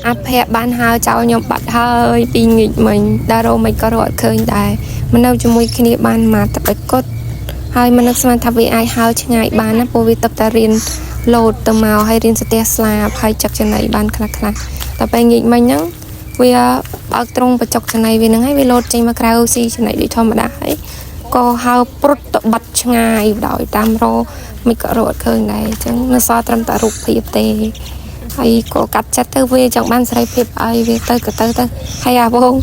អាភៈបានហៅចៅខ្ញុំបាត់ហើយពីងិចមិញដារ៉ូមិនក៏រត់ឃើញដែរមិននៅជាមួយគ្នាបានមកតែបិគត់ហើយមិននឹកស្មានថាវាអាចហៅឆ្ងាយបានណាព្រោះវាតបតារៀនលោតទៅមកហើយរៀនស្ទះស្លាបហើយចឹកចំណៃបានខ្លះតែពេលងិចមិញហ្នឹងវាបើកត្រង់បច្ចុកចំណៃវាហ្នឹងហើយវាលោតចេញមកក្រៅស៊ីចំណៃដូចធម្មតាហើយក៏ហៅព្រុតទៅបាត់ឆ្ងាយដោយតាមរោមិនក៏រត់ឃើញដែរអញ្ចឹងនៅសល់ត្រឹមតែរូបភាពទេហើយក៏កាត់ចិត្តទៅវាចង់បានសេរីភាពឲ្យវាទៅក៏ទៅហើយអាវង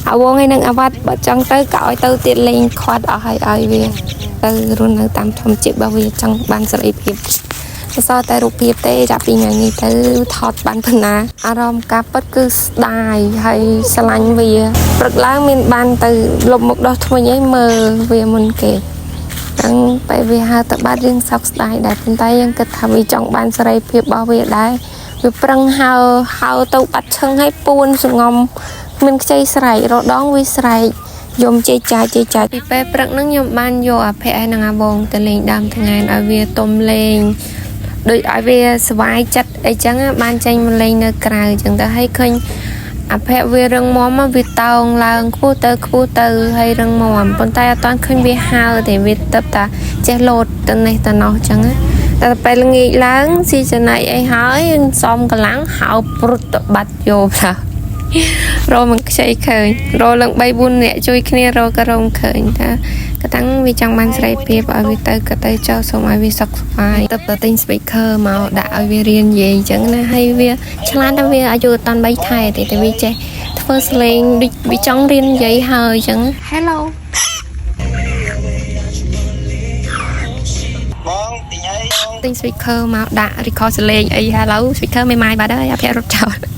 ហើយនឹងអាវ៉ាត់បើចង់ទៅក៏ឲ្យទៅទៀតលេងខាត់អស់ឲ្យវាទៅរស់នៅតាមធម្មជាតិរបស់វាចង់បានសេរីភាពសល់តែរូបភាពទេចាប់ពីថ្ងៃនេះទៅថតបានប៉ុណ្ណាអារម្មណ៍ការពិតគឺស្ដាយហើយស្រឡាញ់វាព្រឹកឡើងមានបានទៅលុបមុខដោះថ្មីអីមើលវាមុនគេហ្នឹងពេលវាហៅទៅបាត់យើងសោកស្ដាយដែរប៉ុន្តែយើងគិតថាវាចង់បានសេរីភាពរបស់វាដែរវាប្រឹងហៅទៅបាត់ឈឹងឲ្យពួនសងំមានខ្ចីស្រែករដងវាស្រែកយំជេរចាពីពេលព្រឹកហ្នឹងខ្ញុំបានយកអាភ័ក្រហើយនឹងអាបងទៅលេងដើមថ្ងៃឲ្យវាទុំលេងដូចឲ្យវាសុវ័យចិត្តអីចឹងបានចេញមកលេងនៅក្រៅចឹងទៅឲ្យឃើញអាភ័ក្រវារឹងមាំវាតោងឡើងខ្ពស់ទៅហើយរឹងមាំប៉ុន្តែអត់ទាន់ឃើញវាហើទេវាទៅតាចេះលោតទៅនេះទៅនោះចឹងតែពេលល្ងាចឡើងស៊ីចំណៃអីហើយសំកម្លាំងហៅព្រុតទៅបាត់យកថារោមិនខ្ចីឃើញរោឡើង3-4នាក់ជួយគ្នារោក៏រោឃើញថាក៏តាំងវាចង់បានសេរីភាពឲ្យវាទៅក៏ទៅចោលសូមឲ្យវាសុខស្បាយទៅទិញ speaker មកដាក់ឲ្យវារៀននិយាយអញ្ចឹងណាហើយវាឆ្លាតតែវាអាយុអត់តាន់3ខែទេតែវាចេះធ្វើសលេងដូចវាចង់រៀននិយាយហើយអញ្ចឹង Hello បងទិញ speaker មកដាក់ record សលេងអី Hello speaker មេម៉ាយបាត់ហើយអាភ័ក្ររត់ចោល